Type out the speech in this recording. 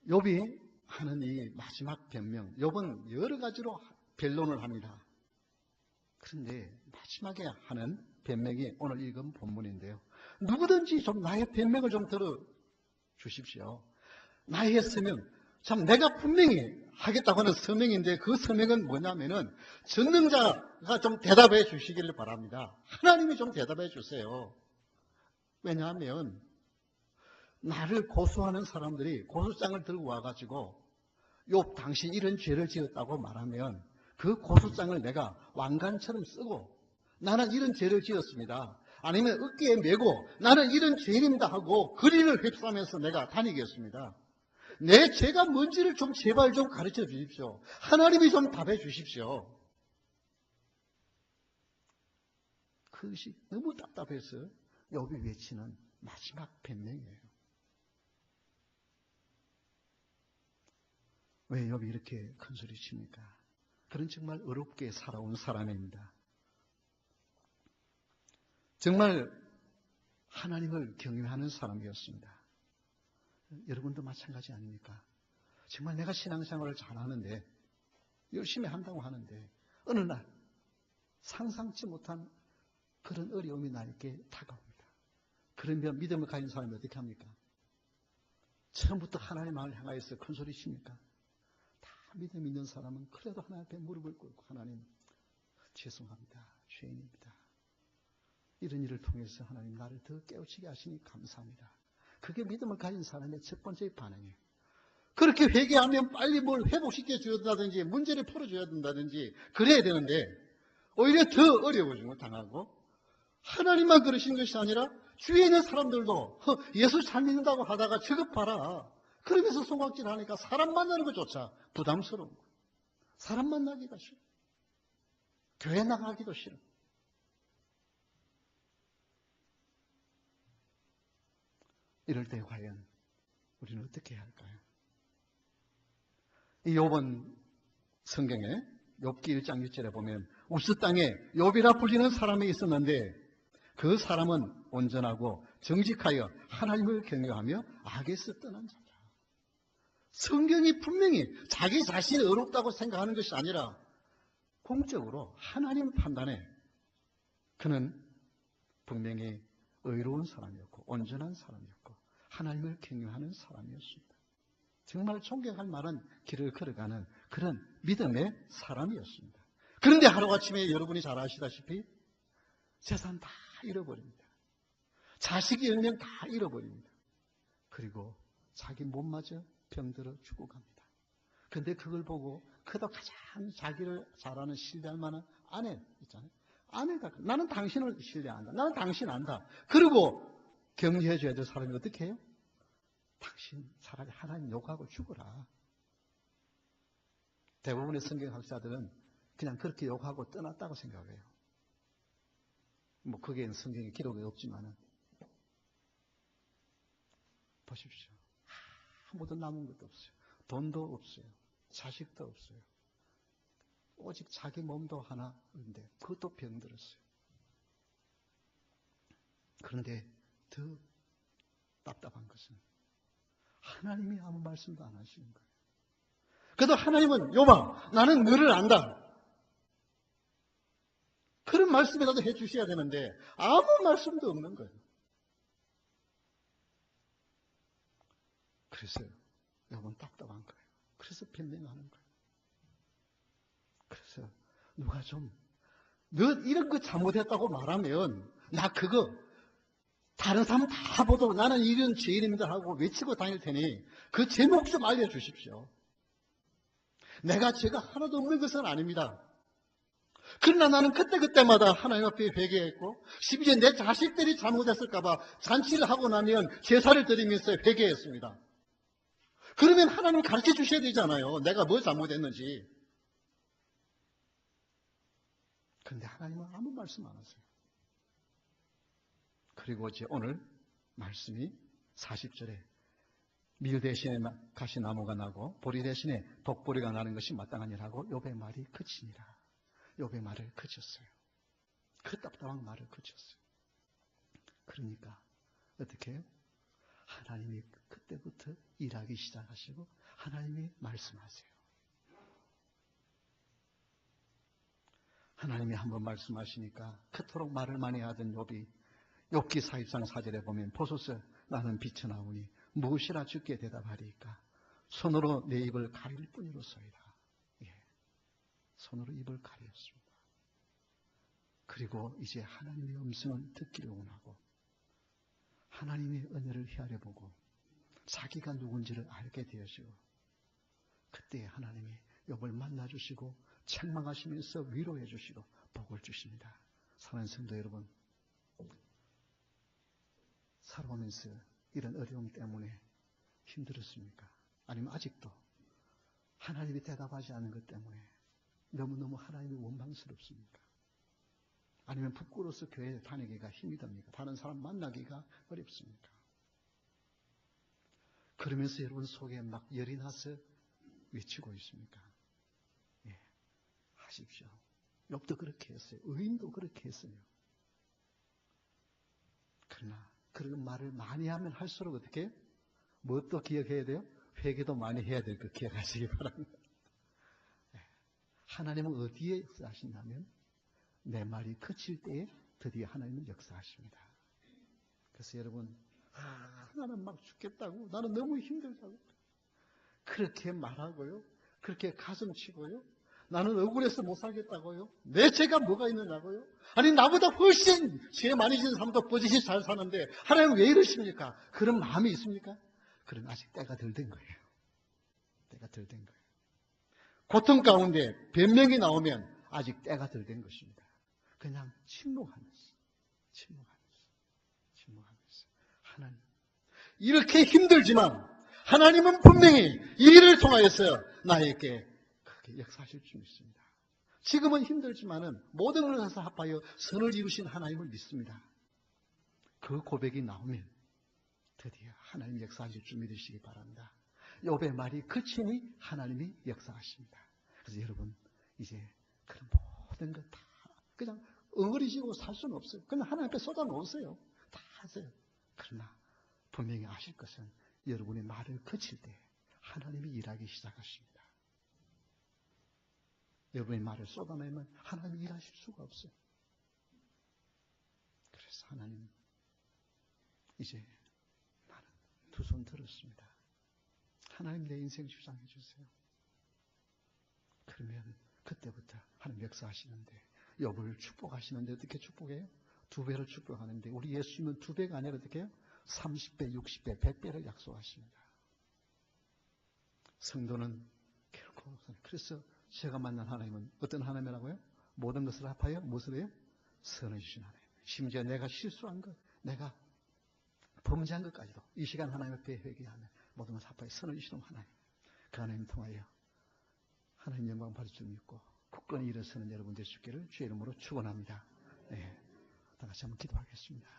욥이 하는 이 마지막 변명, 욥은 여러 가지로 변론을 합니다. 그런데 마지막에 하는 변명이 오늘 읽은 본문인데요. 누구든지 좀 나의 변명을 좀 들어주십시오. 나의 서명, 참 내가 분명히 하겠다고 하는 서명인데 그 서명은 뭐냐면은 전능자가 좀 대답해 주시기를 바랍니다. 하나님이 좀 대답해 주세요. 왜냐하면 나를 고소하는 사람들이 고소장을 들고 와가지고 욥 당신 이런 죄를 지었다고 말하면 그 고소장을 내가 왕관처럼 쓰고 나는 이런 죄를 지었습니다. 아니면 어깨에 메고 나는 이런 죄인입니다 하고 거리를 휩싸면서 내가 다니겠습니다. 내 죄가 뭔지를 좀 제발 좀 가르쳐 주십시오. 하나님이 좀 답해 주십시오. 그것이 너무 답답해서 욥이 외치는 마지막 변명이에요. 왜 욥이 이렇게 큰 소리 칩니까? 그런 정말 어렵게 살아온 사람입니다. 정말 하나님을 경외하는 사람이었습니다. 여러분도 마찬가지 아닙니까? 정말 내가 신앙생활을 잘하는데 열심히 한다고 하는데 어느 날 상상치 못한 그런 어려움이 나에게 다가옵니다. 그러면 믿음을 가진 사람이 어떻게 합니까? 처음부터 하나님을 향하여서 큰 소리 칩니까? 다 믿음 있는 사람은 그래도 하나님 앞에 무릎을 꿇고 하나님 죄송합니다. 죄인입니다. 이런 일을 통해서 하나님 나를 더 깨우치게 하시니 감사합니다. 그게 믿음을 가진 사람의 첫 번째 반응이에요. 그렇게 회개하면 빨리 뭘 회복시켜 줘야된다든지 문제를 풀어줘야 된다든지 그래야 되는데 오히려 더 어려워지고 당하고 하나님만 그러신 것이 아니라 주위에 있는 사람들도 예수 잘 믿는다고 하다가 저것 봐라. 그러면서 소각질하니까 사람 만나는 것조차 부담스러운 거예요. 사람 만나기가 싫어. 교회 나가기도 싫어. 이럴 때 과연 우리는 어떻게 해야 할까요? 이 욥은 성경에 욥기 1장 6절에 보면 우스 땅에 욥이라 불리는 사람이 있었는데 그 사람은 온전하고 정직하여 하나님을 경외하며 악에서 떠난 자다. 성경이 분명히 자기 자신이 어렵다고 생각하는 것이 아니라 공적으로 하나님 판단에 그는 분명히 의로운 사람이었고 온전한 사람이었고 하나님을 경외하는 사람이었습니다. 정말 존경할 만한 길을 걸어가는 그런 믿음의 사람이었습니다. 그런데 하루아침에 여러분이 잘 아시다시피 재산 다 잃어버립니다. 자식이 10명 다 잃어버립니다. 그리고 자기 몸마저 병들어 죽고 갑니다. 그런데 그걸 보고 그도 가장 자기를 잘 아는 신뢰할 만한 아내 있잖아요. 아내가 나는 당신을 신뢰한다. 나는 당신 안다. 그리고 격려해 줘야 될 사람이 어떻게 해요? 당신 차라리 하나님 욕하고 죽어라. 대부분의 성경학자들은 그냥 그렇게 욕하고 떠났다고 생각해요. 뭐 거기에는 성경에 기록이 없지만은 보십시오. 아무도 남은 것도 없어요. 돈도 없어요. 자식도 없어요. 오직 자기 몸도 하나인데 그것도 병들었어요. 그런데 더 답답한 것은 하나님이 아무 말씀도 안 하시는 거예요. 그래도 하나님은 욥아 나는 너를 안다. 그런 말씀이라도 해 주셔야 되는데 아무 말씀도 없는 거예요. 그래서 욥은 답답한 거예요. 그래서 변명하는 거예요. 그래서 누가 좀 너 이런 거 잘못했다고 말하면 나 그거 다른 사람 다 보도록 나는 이런 죄인입니다 하고 외치고 다닐 테니 그 제목 좀 알려주십시오. 내가 죄가 하나도 없는 것은 아닙니다. 그러나 나는 그때마다 하나님 앞에 회개했고 심지어 내 자식들이 잘못했을까봐 잔치를 하고 나면 제사를 드리면서 회개했습니다. 그러면 하나님 가르쳐 주셔야 되잖아요. 내가 뭐 잘못했는지. 그런데 하나님은 아무 말씀 안 하세요. 그리고 이제 오늘 말씀이 40절에 밀 대신에 가시나무가 나고 보리 대신에 독보리가 나는 것이 마땅하니라고 욥의 말이 그치니라. 욥의 말을 그쳤어요. 그 답답한 말을 그쳤어요. 그러니까 어떻게 해요? 하나님이 그때 그때부터 일하기 시작하시고 하나님이 말씀하세요. 하나님이 한번 말씀하시니까 그토록 말을 많이 하던 욥이 욥기 43장 4절에 보면 보소서 나는 비천하오니 무엇이라 주께 대답하리이까 손으로 내 입을 가릴 뿐이로소이다. 예, 손으로 입을 가렸습니다. 그리고 이제 하나님의 음성을 듣기를 원하고 하나님의 은혜를 헤아려보고 자기가 누군지를 알게 되어지고 그때 하나님이 욥을 만나주시고 책망하시면서 위로해 주시고 복을 주십니다. 사랑하는 성도 여러분, 살아오면서 이런 어려움 때문에 힘들었습니까? 아니면 아직도 하나님이 대답하지 않은 것 때문에 너무너무 하나님이 원망스럽습니까? 아니면 부끄러워서 교회에 다니기가 힘이 듭니까? 다른 사람 만나기가 어렵습니까? 그러면서 여러분 속에 막 열이 나서 외치고 있습니까? 예, 하십시오. 욥도 그렇게 했어요. 의인도 그렇게 했어요. 그러나 그런 말을 많이 하면 할수록 어떻게 해요? 무엇도 기억해야 돼요? 회개도 많이 해야 될 거 기억하시기 바랍니다. 예, 하나님은 어디에 역사하신다면 내 말이 그칠 때에 드디어 하나님은 역사하십니다. 그래서 여러분, 나는 막 죽겠다고, 나는 너무 힘들다고 그렇게 말하고요, 그렇게 가슴치고요, 나는 억울해서 못 살겠다고요, 내 죄가 뭐가 있느냐고요, 아니 나보다 훨씬 죄 많이 지은 사람도 버젓이 잘 사는데 하나님 왜 이러십니까? 그런 마음이 있습니까? 그럼 아직 때가 덜 된 거예요. 때가 덜 된 거예요. 고통 가운데 변명이 나오면 아직 때가 덜 된 것입니다. 그냥 침묵하면서 하나님, 이렇게 힘들지만 하나님은 분명히 이 일을 통하여서 나에게 그렇게 역사하실 줄 믿습니다. 지금은 힘들지만은 모든 것을 합하여 선을 이루신 하나님을 믿습니다. 그 고백이 나오면 드디어 하나님 역사하실 줄 믿으시기 바랍니다. 욥의 말이 그치니 하나님이 역사하십니다. 그래서 여러분, 이제 그런 모든 것 다 그냥 엉거리시고 살 수는 없어요. 그냥 하나님 앞에 쏟아놓으세요. 다 하세요. 그러나 분명히 아실 것은 여러분의 말을 그칠 때 하나님이 일하기 시작하십니다. 여러분의 말을 쏟아내면 하나님이 일하실 수가 없어요. 그래서 하나님, 이제 나는 두 손 들었습니다. 하나님 내 인생 주장해 주세요. 그러면 그때부터 하나님 역사하시는데, 욥을 축복하시는데 어떻게 축복해요? 2배를 축복하는데 우리 예수님은 2배가 아니라 어떻게 해요? 30배, 60배, 100배를 약속하십니다. 성도는 결코, 그래서 제가 만난 하나님은 어떤 하나님이라고요? 모든 것을 합하여 무엇을 해요? 선을 주신 하나님. 심지어 내가 실수한 것, 내가 범죄한 것까지도 이 시간 하나님 앞에 회개하면 모든 것을 합하여 선을 주시는 하나님. 그 하나님 통하여 하나님 영광 받을 줄 믿고 굳건히 일어서는 여러분 되시기를 주의 이름으로 축원합니다. 네, 다 같이 한번 기도하겠습니다.